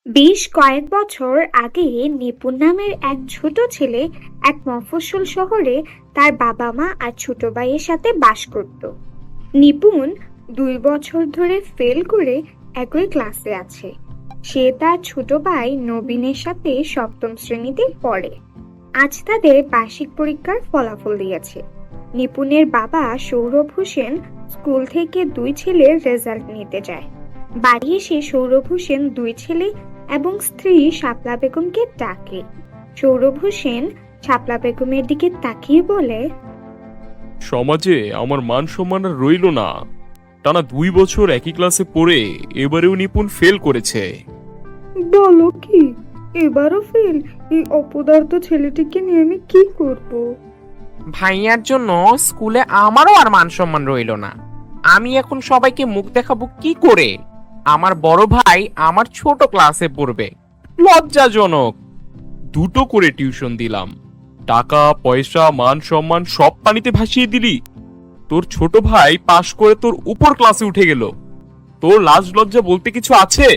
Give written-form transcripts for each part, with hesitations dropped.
বেশ কয়েক বছর আগে নিপুণ নামের এক ছোট ছেলে এক মফস্বল শহরে তার বাবা মা আর ছোট ভাইয়ের সাথে বাস করত। নিপুণ 2 বছর ধরে ফেল করে একই ক্লাসে আছে। সে তার ছোট ভাই নবীনের সাথে সপ্তম শ্রেণীতে পড়ে। আজ তাদের বার্ষিক পরীক্ষার ফলাফল দিয়েছে। নিপুণের বাবা সৌরভ হোসেন স্কুল থেকে 2 ছেলের রেজাল্ট নিতে যায়। বাড়ি এসে সৌরভ হোসেন 2 ছেলে এবং স্ত্রী শাপলা বেগমকে ডাকে। সৌরভ হোসেন শাপলা বেগমের দিকে তাকিয়ে বলে, সমাজে আমার মান সম্মান আর রইল না। টানা 2 বছর একই ক্লাসে পড়ে এবারেও নিপুণ ফেল করেছে। বলো কি, এবারও ফেল? এই অপদার্থ ছেলেটিকে নিয়ে আমি কি করব? ভাইয়ার জন্য স্কুলে আমারও আর মান সম্মান রইল না। আমি এখন সবাইকে মুখ দেখাবো কি করে? আমার বড় ভাই আমার ছোট ক্লাসে পড়বে, লজ্জাজনক। 2টো করে টিউশন দিলাম, টাকা পয়সা মান সম্মান সব পানিতে ভাসিয়ে দিলি। তোর ছোট ভাই পাশ করে তোর উপর ক্লাসে উঠে গেল। তোর লাজ লজ্জা বলতে কিছু আছে?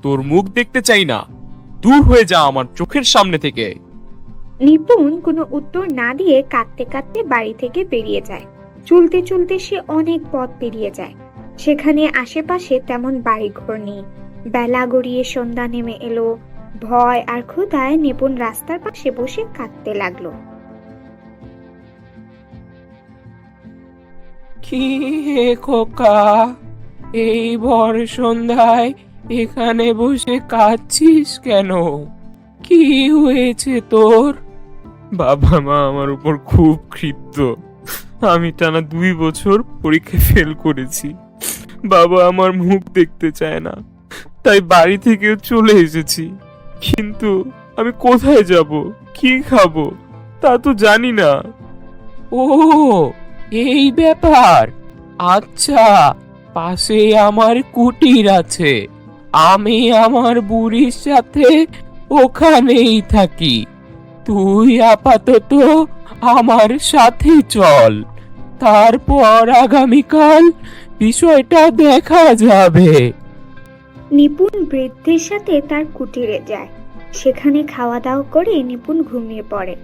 তোর মুখ দেখতে চাই না, দূর হয়ে যা আমার চোখের সামনে থেকে। নিপুণ কোনো উত্তর না দিয়ে কাঁদতে কাঁদতে বাড়ি থেকে বেরিয়ে যায়। চলতে চলতে সে অনেক পথ পেরিয়ে যায়। সেখানে আশেপাশে তেমন বাড়িঘর নেই। বেলা গড়িয়ে সন্ধ্যা নেমে এলো। ভয় আর ক্ষুধায় নিপুণ রাস্তার পাশে বসে কাঁদতে লাগলো। কি হে খোকা, এই ভর সন্ধ্যায় এখানে বসে কাঁদছিস কেন? কি হয়েছে তোর? বাবা মা আমার উপর খুব ক্ষিপ্ত। আমি টানা 2 বছর পরীক্ষায় ফেল করেছি। বাবা আমার মুখ দেখতে চায় না, তাই বাড়ি থেকে চলে এসেছি। কিন্তু আমি কোথায় যাব, কি খাবো তা তো জানি না। ও, এই ব্যাপার। আচ্ছা, পাশে আমার কুটির আছে। আমি আমার বুড়ির সাথে ওখানেই থাকি। তুই আপাতত আমার সাথে চল, তারপর আগামীকাল বিষয়টা দেখা যাবে। নিপুণ বৃদ্ধের সাথে তার কুটিরে যায়। সেখানে খাওয়া দাওয়া করে নিপুণ ঘুমিয়ে পড়ে।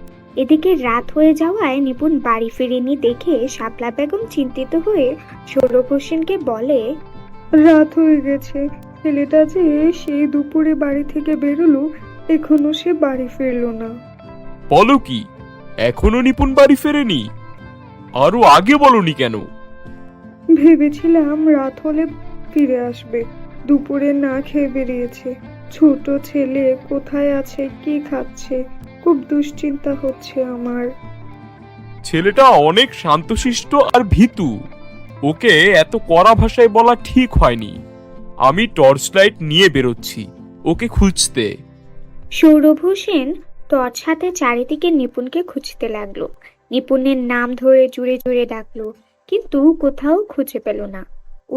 এদিকে রাত হয়ে যাওয়ায় নিপুণ বাড়ি ফিরেনি দেখে শাপলা বেগম চিন্তিত হয়ে সৌরভ হোসেনকে বলে, রাত হয়ে গেছে, ছেলেটা যে সেই দুপুরে বাড়ি থেকে বেরোলো, এখনো সে বাড়ি ফিরলো না। বলো কি, এখনো নিপুণ বাড়ি ফেরেনি? আরো আগে বলনি কেন? ভেবেছিলাম রাত হলে ফিরে আসবে, দুপুরে না খেয়ে বেরিয়েছে। ছোট ছেলে কোথায় আছে, কি খাচ্ছে, খুব দুশ্চিন্তা হচ্ছে আমার। ছেলেটা অনেক শান্তশিষ্ট আর ভীতু। ওকে এত কড়া ভাষায় বলা ঠিক হয়নি। আমি টর্চ লাইট নিয়ে বেরোচ্ছি ওকে খুঁজতে। সৌরভ হোসেন টর্চ হাতে চারিদিকে নিপুণকে খুঁজতে লাগলো। নিপুণের নাম ধরে জুড়ে জুড়ে ডাকলো, কিন্তু কোথাও খুঁজে পেল না।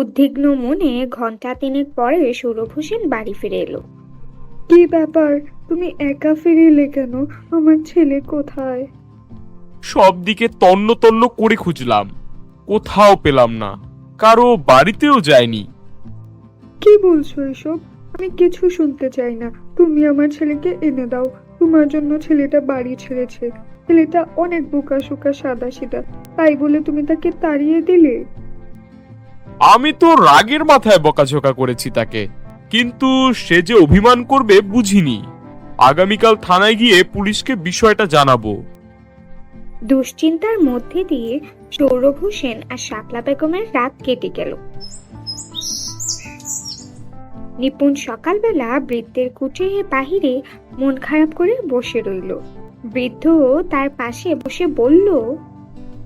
উদ্বিগ্ন মনে ঘন্টা 3 পরে সৌরভ হোসেন বাড়ি ফিরে এলো। কি ব্যাপার, তুমি একা ফিরিলে কেন? আমার ছেলে কোথায়? সব দিকে তন্ন তন্ন করে খুঁজলাম, কোথাও পেলাম না। কারো বাড়িতেও যায়নি। কি বলছো এসব? আমি কিছু শুনতে চাই না। তুমি আমার ছেলেকে এনে দাও। তোমার জন্য ছেলেটা বাড়ি ছেড়েছে। ছেলেটা অনেক বোকাশোকা সাদাসিধা, তাই বলে তুমি তাকে তাড়িয়ে দিলে? আমি তো রাগের মাথায় বকাঝকা করেছি তাকে, কিন্তু সে যে অভিমান করবে বুঝিনি। আগামীকাল থানায় গিয়ে পুলিশকে বিষয়টা জানাবো। দুশ্চিন্তার মধ্যে দিয়ে সৌরভ হোসেন আর শাপলা বেগমের রাত কেটে গেল। নিপুণ সকালবেলা বৃদ্ধের কুটিরের বাহিরে মন খারাপ করে বসে রইল। বৃদ্ধ তার পাশে বসে বলল,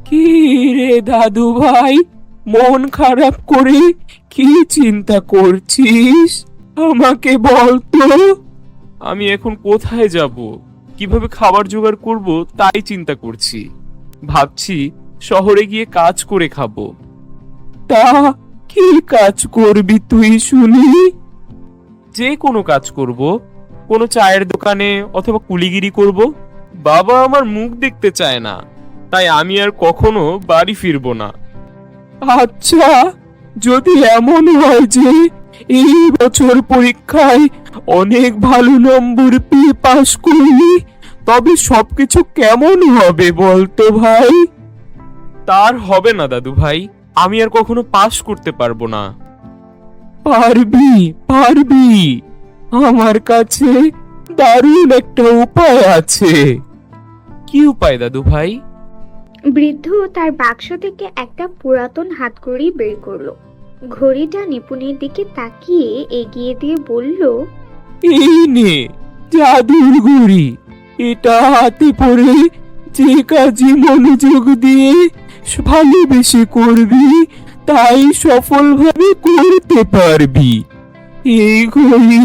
কি রে দাদু ভাই, মন খারাপ করে কি চিন্তা করছিস? আমাকে বল তো। আমি এখন কোথায় যাব, কিভাবে খাবার জোগাড় করব তাই চিন্তা করছি। ভাবছি শহরে গিয়ে কাজ করে খাবো। তা কি কাজ করবি তুই শুনি? যে কোনো কাজ করব, কোনো চায়ের দোকানে অথবা কুলিগিরি করব। বাবা আমার মুখ দেখতে চায় না, তাই আমি আর কখনো বাড়ি ফিরবো না। আচ্ছা, যদি এমন হয় যে এই বছর পরীক্ষায় অনেক ভালো নম্বর পেয়ে পাশ করলি, তবে সবকিছু কেমন হবে বলতো ভাই? তার হবে না দাদু ভাই, আমি আর কখনো পাশ করতে পারবো না। পারবি, পারবি, আমার কাছে দারুণ একটা উপায় আছে। কি উপায় দাদু ভাই? বৃদ্ধ তার বাক্স থেকে একটা পুরাতন হাতঘড়ি বের করলো। ঘড়িটা নিপুণের দিকে তাকিয়ে এগিয়ে দিয়ে বলল, এই নে জাদুর ঘড়ি, এটা হাতে পড়ে যে কাজে মনোযোগ দিয়ে ভালোবেসে করবি তাই সফলভাবে করতে পারবি। এই ঘড়ি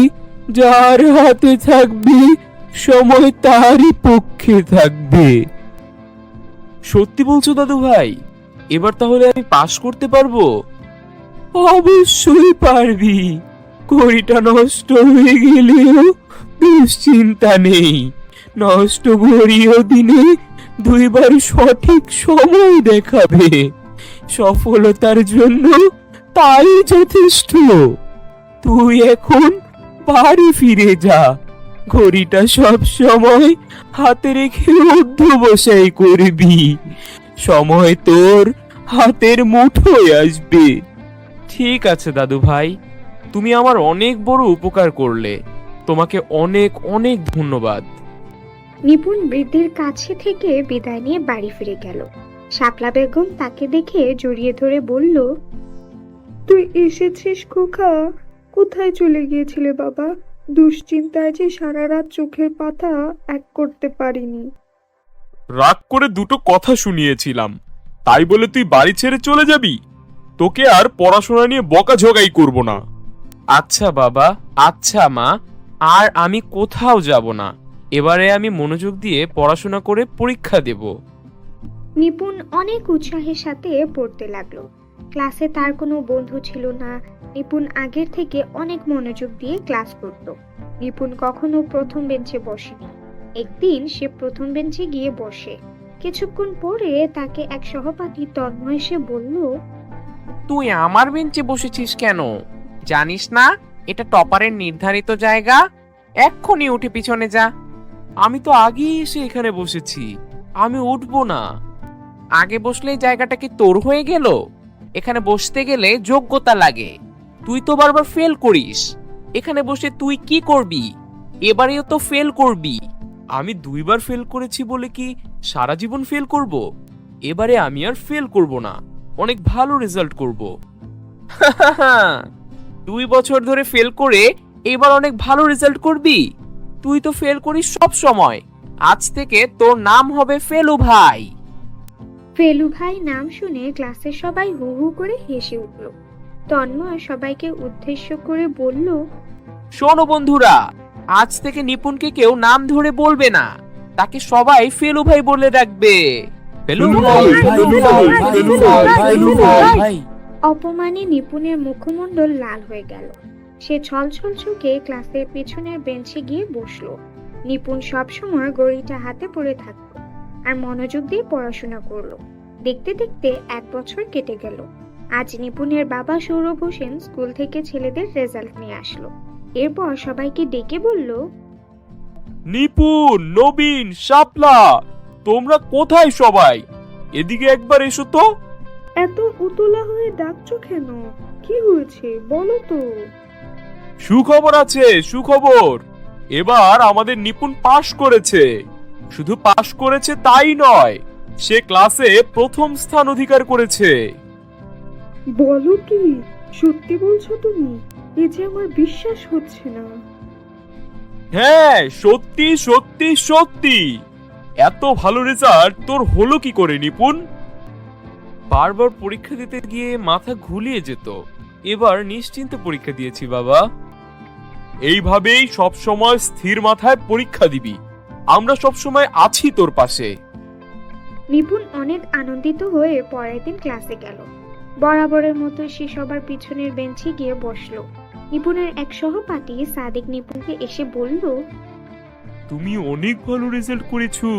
যার হাতে থাকবে সময় তারই পক্ষে থাকবে। সত্যি বলছো দাদু ভাই? এবার তাহলে আমি পাশ করতে পারবো? অবশ্যই পারবি। ঘড়িটা নষ্ট হয়ে গেলেও দুশ্চিন্তা নেই, নষ্ট ঘড়িও দিনে 2 বার সঠিক সময় দেখাবে। সফলতার জন্য তাই যথেষ্ট। তুই এখন বাড়ি ফিরে যা, ঘড়িটা সব সময় হাতে রেখে অধ্যবসায় করবি, সময় তোর হাতের মুঠোয় আসবে। ঠিক আছে দাদু ভাই, তুমি আমার অনেক বড় উপকার করলে, তোমাকে অনেক অনেক ধন্যবাদ। নিপুণ বৃদ্ধের কাছে থেকে বিদায় নিয়ে বাড়ি ফিরে গেল। শাপলা বেগম তাকে দেখে জড়িয়ে ধরে বলল, তুই এসেছিস খোকা? কোথায় চলে গিয়েছিলে বাবা? দুশ্চিন্তায় যে সারা রাত চোখের পাতা এক করতে পারিনি। রাগ করে 2টো কথা শুনিয়েছিলাম, তাই বলে তুই বাড়ি ছেড়ে চলে যাবি? তোকে আর পড়াশোনা নিয়ে বকাঝকাই করব না। আচ্ছা বাবা, আচ্ছা মা, আর আমি কোথাও যাব না। এবারে আমি মনোযোগ দিয়ে পড়াশোনা করে পরীক্ষা দেব। নিপুণ অনেক উৎসাহের সাথে পড়তে লাগলো। ক্লাসে তার কোনো বন্ধু ছিল না। নিপুণ আগের থেকে অনেক মনোযোগ দিয়ে ক্লাস করত। নিপুণ কখনো প্রথম বেঞ্চে বসেনি। একদিন সে প্রথম বেঞ্চে গিয়ে বসে। কিছুক্ষণ পরে তাকে এক সহপাঠী তন্ময় এসে বলল, তুই আমার বেঞ্চে বসেছিস কেন? জানিস না এটা টপারের নির্ধারিত জায়গা? এক্ষুনি উঠে পিছনে যা। আমি তো আগেই এসে এখানে বসেছি, আমি উঠবো না। আগে বসলেই জায়গাটা কি তোর হয়ে গেল? এখানে বসতে গেলে যোগ্যতা লাগে। তুই তো বারবার ফেল করিস, এখানে বসে তুই কি করবি? এবারেও তো ফেল করবি। আমি 2 বার ফেল করেছি বলে কি সারা জীবন ফেল করব? এবারে আমি আর ফেল করব না, অনেক ভালো রেজাল্ট করব। 2 বছর ধরে ফেল করে এবার অনেক ভালো রেজাল্ট করবি? তুই তো ফেল করিস সব সময়। আজ থেকে তোর নাম হবে ফেলু ভাই। ফেলু ভাই নাম শুনে ক্লাসের সবাই হু হু করে হেসে উঠল। তন্ময় সবাইকে উদ্দেশ্য করে বলল, শোনো বন্ধুরা, আজ থেকে নিপুণকে কেউ নাম ধরে বলবে না, তাকে সবাই ফেলু ভাই বলে ডাকবে। ফেলু ভাই, ফেলু ভাই, ফেলু ভাই, ফেলু ভাই। অপমানে নিপুণের মুখমণ্ডল লাল হয়ে গেল। সে ছলছল চোখে ক্লাসের পেছনের বেঞ্চে গিয়ে বসলো। নিপুণ সবসময় ঘড়িটা হাতে পড়ে থাকতো আর মনোযোগ দিয়ে পড়াশোনা করলো। দেখতে দেখতে 1 বছর কেটে গেল। আজ নিপুণের বাবা সৌরভ হোসেন স্কুল থেকে ছেলেদের রেজাল্ট নিয়ে আসলো। এরপর সবাইকে ডেকে বলল, নিপুণ, নবীন, শাপলা, তোমরা কোথায় সবাই? এদিকে একবার এসো তো। এত উতলা হয়ে ডাকছো কেন? কি হয়েছে বলো তো? সুখবর আছে, সুখবর। এবার আমাদের নিপুণ পাশ করেছে। শুধু পাশ করেছে তাই নয়, সে ক্লাসে প্রথম স্থান অধিকার করেছে। বলো কি? সত্যি বলছো তুমি? এ যে আমার বিশ্বাস হচ্ছে না। হ্যাঁ, সত্যি সত্যি সত্যি। এত ভালো রেজাল্ট তোর হলো কি করে নিপুণ? বারবার পরীক্ষা দিতে গিয়ে মাথা ঘুলিয়ে যেত, এবার নিশ্চিন্তে পরীক্ষা দিয়েছি বাবা। এইভাবেই সব সময় স্থির মাথায় পরীক্ষা দিবি, আমরা সব সময় আছি তোর পাশে। নিপুণ অনেক আনন্দিত হয়ে পরের দিন ক্লাসে গেল। বরাবরের মতো সে সবার পিছনের বেঞ্চে গিয়ে বসলো। নিপুণের এক সহপাঠী সাদিক নিপুণকে এসে বলল, তুমি অনেক ভালো রেজাল্ট করেছো,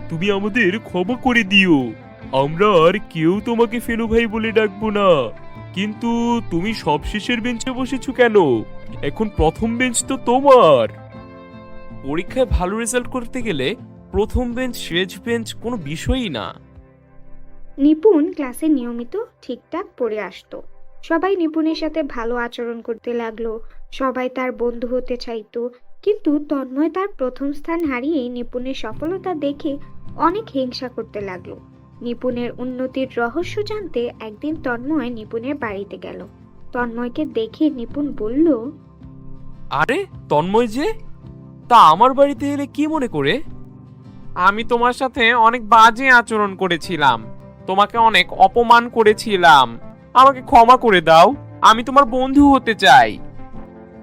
তুমি আমাদের ক্ষমা করে দিও। আমরা আর কেউ তোমাকে ফেলু ভাই বলে ডাকবো না। কিন্তু তুমি সবশেষের বেঞ্চে বসেছো কেন? এখন প্রথম বেঞ্চ তো তোমার। পরীক্ষায় ভালো রেজাল্ট করতে গেলে প্রথম বেঞ্চ শেষ বেঞ্চ কোনো বিষয়ই না। নিপুণ ক্লাসে নিয়মিত ঠিকঠাক পড়ে আসতো। সবাই নিপুণের সাথে ভালো আচরণ করতে লাগলো, সবাই তার বন্ধু হতে চাইতো। কিন্তু তন্ময় তার প্রথম স্থান হারিয়ে নিপুণের সফলতা দেখে অনেক হিংসা করতে লাগলো। নিপুণের উন্নতির রহস্য জানতে একদিন তন্ময় নিপুণের বাড়িতে গেল। তন্ময়কে দেখে নিপুণ বলল, আরে তন্ময় যে, তা আমার বাড়িতে এলে কি মনে করে? আমি তোমার সাথে অনেক বাজে আচরণ করেছিলাম, তোমাকে অনেক অপমান করেছিলাম, আমাকে ক্ষমা করে দাও, আমি তোমার বন্ধু হতে চাই।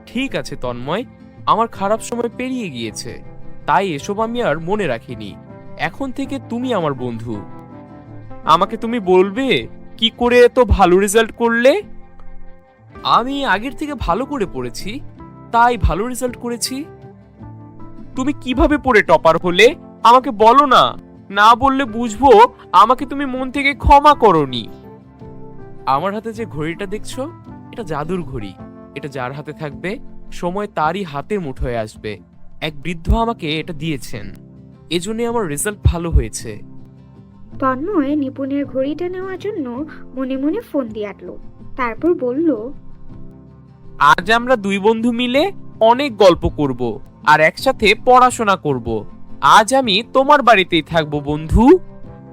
ঠিক আছে তন্ময়, আমার খারাপ সময় পেরিয়ে গিয়েছে, তাই এসব আমি আর মনে রাখিনি। এখন থেকে তুমি আমার বন্ধু। আমাকে তুমি বলবে কি করে এত ভালো রেজাল্ট করলে? আমি আগের থেকে ভালো করে পড়েছি, তাই ভালো রেজাল্ট করেছি। তুমি কিভাবে পড়ে টপার হলে আমাকে বলো না, না বললে বুঝবো আমাকে তুমি মন থেকে ক্ষমা করোনি। আমার হাতে যে ঘড়িটা দেখছো, এটা জাদুর ঘড়ি। এটা যার হাতে থাকবে সময় তারই হাতের মুঠোয় আসবে। এক বৃদ্ধ আমাকে এটা দিয়েছেন, এজন্য আমার রেজাল্ট ভালো হয়েছে। তন্ময় নিপুণের ঘড়িটা নেওয়ার জন্য মনে মনে ফোন দিয়ে আটলো। তারপর বলল, আজ আমরা দুই বন্ধু মিলে অনেক গল্প করব আর একসাথে পড়াশোনা করব। আজ আমি তোমার বাড়িতেই থাকবো বন্ধু।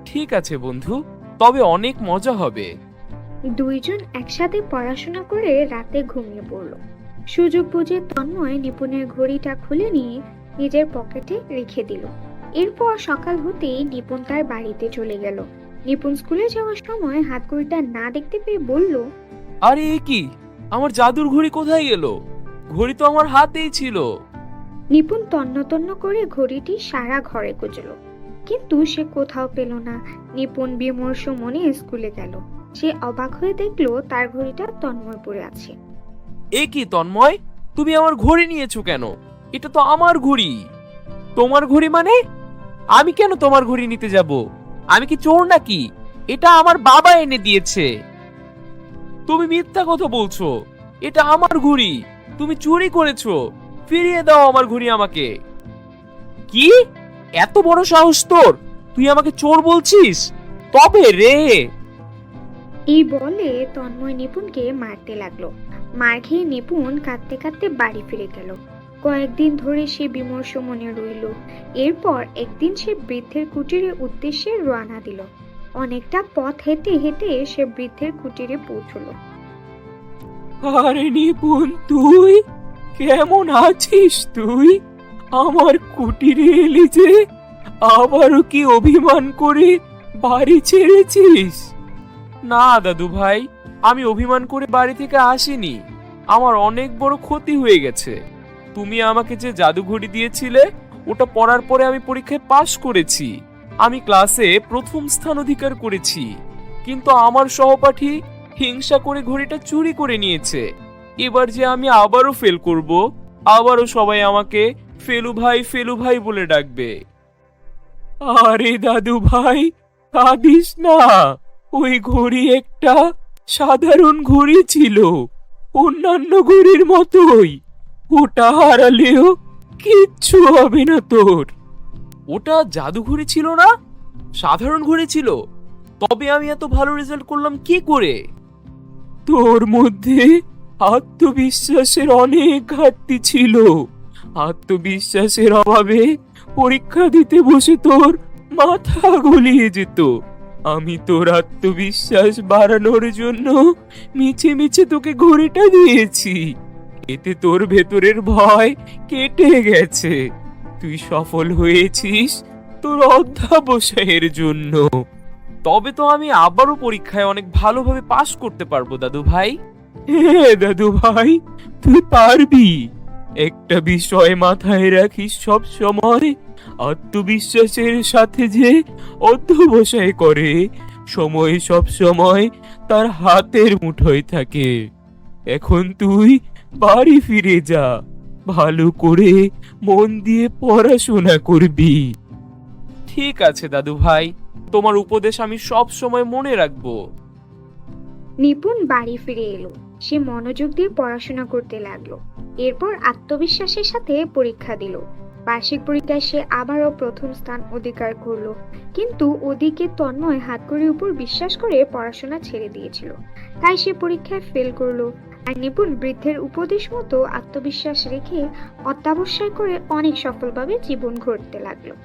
ঠিক আছে বন্ধু, তবে অনেক মজা হবে। দুইজন একসাথে পড়াশোনা করে রাতে ঘুমিয়ে পড়ল। সুযোগ বুঝে তন্ময় নিপুণের ঘড়িটা খুলে নিয়ে নিজের পকেটে রেখে দিল। এরপর সকাল হতেই নিপুণ তার বাড়িতে চলে গেল। নিপুণ স্কুলে যাওয়ার সময় হাত ঘড়িটা না দেখতে পেয়ে বলল, আরে এ কি, আমার জাদুর ঘড়ি কোথায় গেল? ঘড়ি তো আমার হাতেই ছিল। নিপুণ তন্ন তন্ন করে ঘড়িটি সারা ঘরে খুঁজল, কিন্তু সে কোথাও পেল না। নিপুণ বিমর্ষ মনে স্কুলে গেল। সে অবাক হয়ে দেখলো তার ঘড়িটা তন্ময় পড়ে আছে। এ কি তন্ময়, তুমি আমার ঘড়ি নিয়েছো কেন? এটা তো আমার ঘড়ি। তোমার ঘড়ি মানে? আমি কেন তোমার ঘড়ি নিতে যাব? আমি কি চোর নাকি? এটা আমার বাবা এনে দিয়েছে। তুমি মিথ্যা কথা বলছো, এটা আমার ঘড়ি। তুমি চুরি করেছো। ফিরিয়ে দাও আমার ঘড়ি আমাকে। কি? এত বড় সাহস তোর? তুই আমাকে চোর বলছিস? তবে রে। এই বলে তন্ময় নিপুণকে মারতে লাগলো। মার খেয়ে নিপুণ কাঁদতে কাঁদতে বাড়ি ফিরে গেল। কয়েকদিন ধরে সে বিমর্ষ মনে রইল। এরপর একদিন সে বৃদ্ধের কুটিরের উদ্দেশ্যে রওনা দিল। অনেকটা পথ হেঁটে হেঁটে সে বৃদ্ধের কুটিরে পৌঁছলো। আরে নিপুণ, তুই কেমন আছিস? তুই আমার কুটিরে এলি যে, আবারও কি অভিমান করে বাড়ি ছেড়েছিস? না দাদু ভাই, আমি অভিমান করে বাড়ি থেকে আসিনি। আমার অনেক বড় ক্ষতি হয়ে গেছে। তুমি আমাকে যে জাদুঘড়ি দিয়েছিলে, ওটা পড়ার পরে আমি পরীক্ষায় পাশ করেছি। আমি ক্লাসে প্রথম স্থান অধিকার করেছি, কিন্তু আমার সহপাঠী হিংসা করে ঘড়িটা চুরি করে নিয়েছে। এবার যে আমি আবারও ফেল করব, আবারও সবাই আমাকে ফেলু ভাই বলে ডাকবে। আরে দাদু ভাই, কাঁদিস না। ওই ঘড়ি একটা সাধারণ ঘড়ি ছিল, অন্যান্য ঘড়ির মতোই। ওটা হারালেও কিচ্ছু হবে না তোর। ওটা জাদু ঘড়ি ছিল না, সাধারণ ঘড়ি ছিল। তবে আমি এত ভালো রেজাল্ট করলাম কি করে? তোর মধ্যে আত্মবিশ্বাসের অনেক ঘাটতি ছিল। আত্মবিশ্বাসের অভাবে পরীক্ষা দিতে বসে তোর মাথা গলিয়ে যেত। আমি তোর আত্মবিশ্বাস বাড়ানোর জন্য মিছে মিছে তোকে ঘড়িটা দিয়েছি। এতে তোর ভেতরের ভয় কেটে গেছে। তুই সফল হয়েছিস তোর অধ্যাবসায়ের জন্য। তবে তো আমি আবারও পরীক্ষায় অনেক ভালোভাবে পাশ করতে পারবো দাদু ভাই। হ্যাঁ দাদু ভাই, তুই পারবি। একটা বিষয় মাথায় রাখিস সব সময়, আত্মবিশ্বাসের সাথে যে অধ্যবসায় করে, সময় সব সময় তার হাতের মুঠোয় থাকে। এখন তুই বাড়ি ফিরে যা, ভালো করে মন দিয়ে পড়াশোনা করবি। ঠিক আছে দাদু ভাই, তোমার উপদেশ আমি সব সময় মনে রাখবো। নিপুণ বাড়ি ফিরে এলো। সে মনোযোগ দিয়ে পড়াশোনা করতে লাগলো। এরপর আত্মবিশ্বাসের সাথে পরীক্ষা দিল। বার্ষিক পরীক্ষায় সে আবারও প্রথম স্থান অধিকার করলো। কিন্তু ওদিকে তন্ময় হাতকড়ির উপর বিশ্বাস করে পড়াশোনা ছেড়ে দিয়েছিল, তাই সে পরীক্ষায় ফেল করলো। আর নিপুণ বৃদ্ধের উপদেশ মতো আত্মবিশ্বাস রেখে অত্যাবশ্যক করে অনেক সফলভাবে জীবন গড়তে লাগলো।